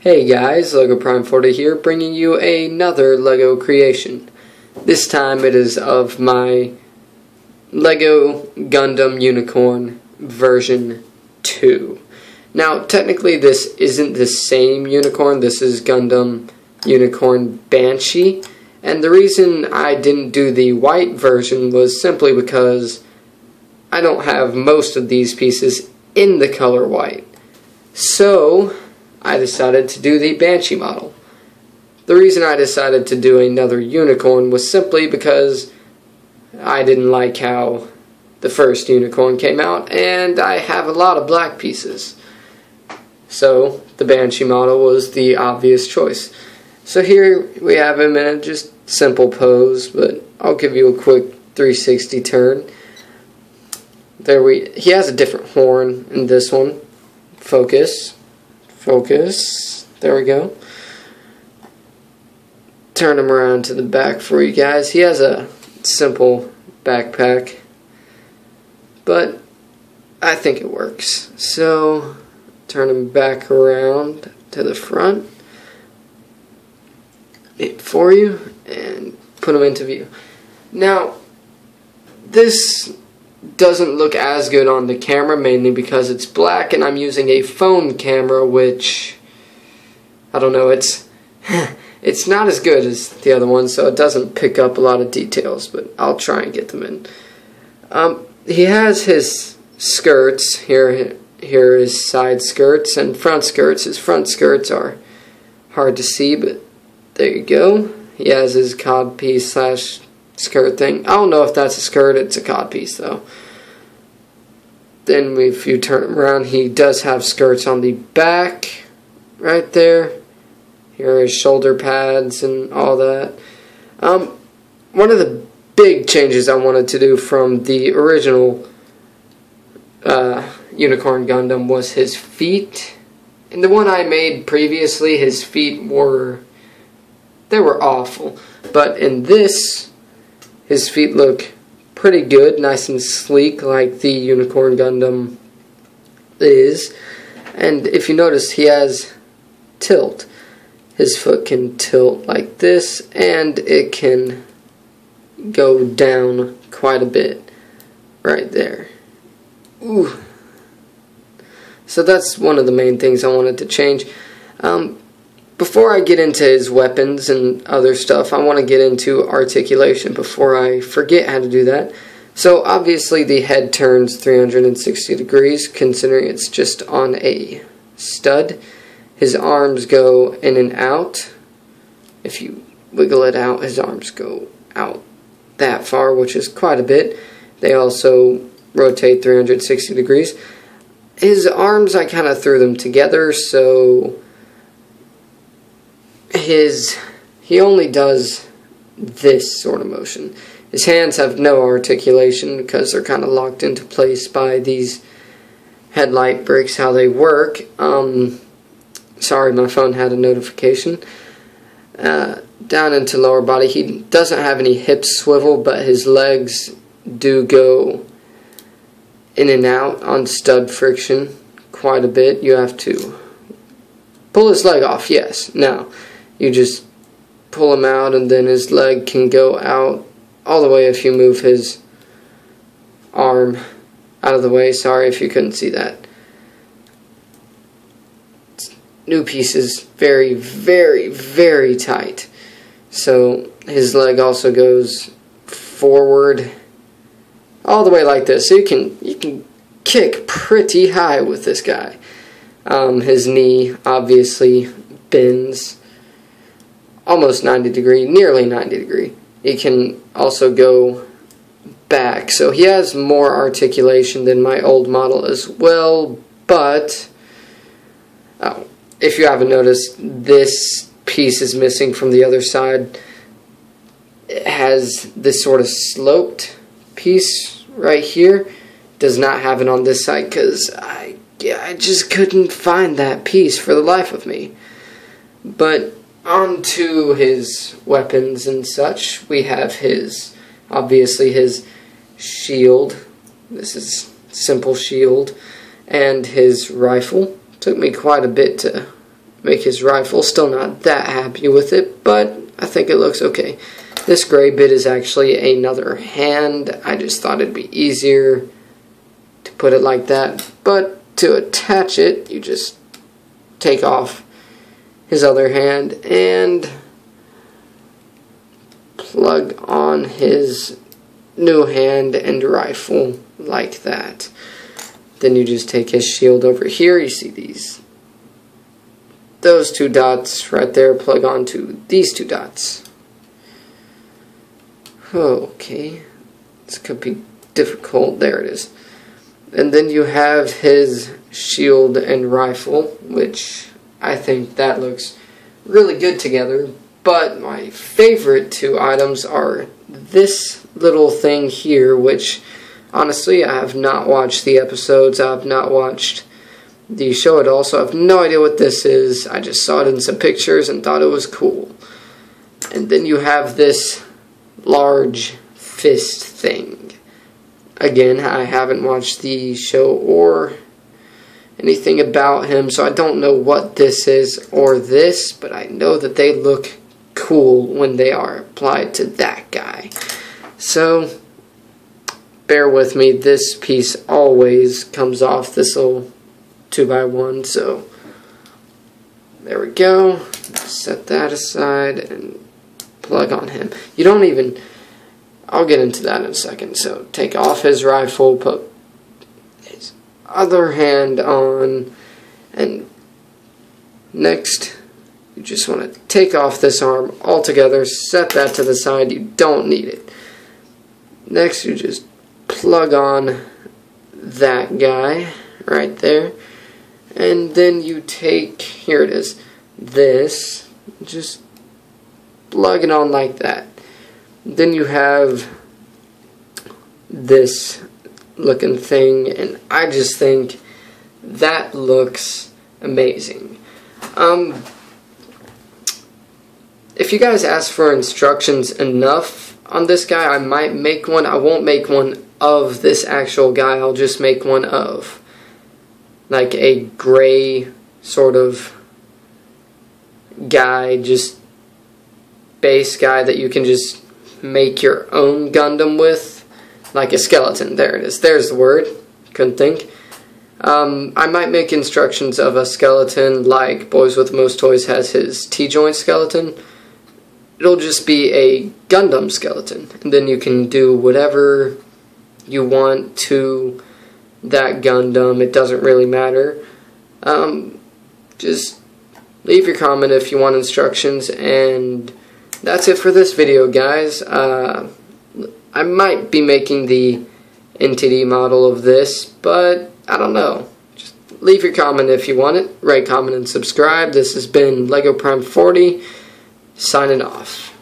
Hey guys, Lego Prime 40 here, bringing you another Lego creation. This time it is of my Lego Gundam Unicorn version 2. Now, technically this isn't the same unicorn, this is Gundam Unicorn BANSHEE, and the reason I didn't do the white version was simply because I don't have most of these pieces in the color white. So I decided to do the BANSHEE model. The reason I decided to do another unicorn was simply because I didn't like how the first unicorn came out, and I have a lot of black pieces. So the BANSHEE model was the obvious choice. So here we have him in a just simple pose, but I'll give you a quick 360 turn. He has a different horn in this one. Focus. There we go. Turn him around to the back for you guys. He has a simple backpack, but I think it works. So turn him back around to the front for you and put him into view. Now, this doesn't look as good on the camera, mainly because it's black and I'm using a phone camera, which I don't know, it's not as good as the other one, so it doesn't pick up a lot of details, but I'll try and get them in. He has his skirts here are his side skirts and front skirts. His front skirts are hard to see, but there you go. He has his codpiece slash skirt thing. I don't know if that's a skirt, it's a codpiece though. Then if you turn him around, he does have skirts on the back right there. Here are his shoulder pads and all that. One of the big changes I wanted to do from the original Unicorn Gundam was his feet. In the one I made previously, his feet were awful. But in this, his feet look pretty good, nice and sleek like the Unicorn Gundam is. And if you notice, he has tilt. His foot can tilt like this, and it can go down quite a bit right there. Ooh. So that's one of the main things I wanted to change. Before I get into his weapons and other stuff, I want to get into articulation before I forget how to do that. So obviously the head turns 360 degrees, considering it's just on a stud. His arms go in and out. If you wiggle it out, his arms go out that far, which is quite a bit. They also rotate 360 degrees. His arms, I kind of threw them together, so he only does this sort of motion. His hands have no articulation because they're kind of locked into place by these headlight bricks, how they work. Sorry, my phone had a notification. Down into lower body, he doesn't have any hip swivel, but his legs do go in and out on stud friction quite a bit. You have to pull his leg off, yes. Now, you just pull him out, and then his leg can go out all the way if you move his arm out of the way. Sorry if you couldn't see that. New piece is very, very, very tight. So his leg also goes forward all the way like this. So you can kick pretty high with this guy. His knee obviously bends almost 90 degree, nearly 90 degree. He can also go back. So he has more articulation than my old model as well, but if you haven't noticed, this piece is missing from the other side. It has this sort of sloped piece right here. Does not have it on this side because I just couldn't find that piece for the life of me. But onto his weapons and such, we have obviously his shield. This is simple shield, and his rifle. Took me quite a bit to make his rifle. Still not that happy with it, but I think it looks okay. This gray bit is actually another hand. I just thought it'd be easier to put it like that, but to attach it, you just take off his other hand and plug on his new hand and rifle like that. Then you just take his shield over here. You see those two dots right there, plug onto these two dots. Okay, this could be difficult. There it is. And then you have his shield and rifle, which I think that looks really good together. But my favorite two items are this little thing here, which honestly I have not watched the episodes, I have not watched the show at all, so I have no idea what this is. I just saw it in some pictures and thought it was cool. And then you have this large fist thing. Again, I haven't watched the show or anything about him, so I don't know what this is or this, but I know that they look cool when they are applied to that guy. So bear with me, this piece always comes off, this little 2x1, so there we go. Set that aside and plug on him. You don't even, I'll get into that in a second. So take off his rifle, put his other hand on, and next you just want to take off this arm altogether, set that to the side, you don't need it. Next you just plug on that guy right there, and then you take, here it is, this, just plug it on like that. Then you have this looking thing, and I just think that looks amazing. If you guys ask for instructions enough on this guy, I might make one. I won't make one of this actual guy, I'll just make one of like a gray sort of guy, just base guy that you can just make your own Gundam with, like a skeleton. There it is, there's the word, couldn't think. I might make instructions of a skeleton like Boys with the Most Toys has his T-joint skeleton. It'll just be a Gundam skeleton, and then you can do whatever you want to that Gundam. It doesn't really matter. Just leave your comment if you want instructions, and that's it for this video, guys. I might be making the NTD model of this, but I don't know. Just leave your comment if you want it. Rate, comment, and subscribe. This has been Lego Prime 40, signing off.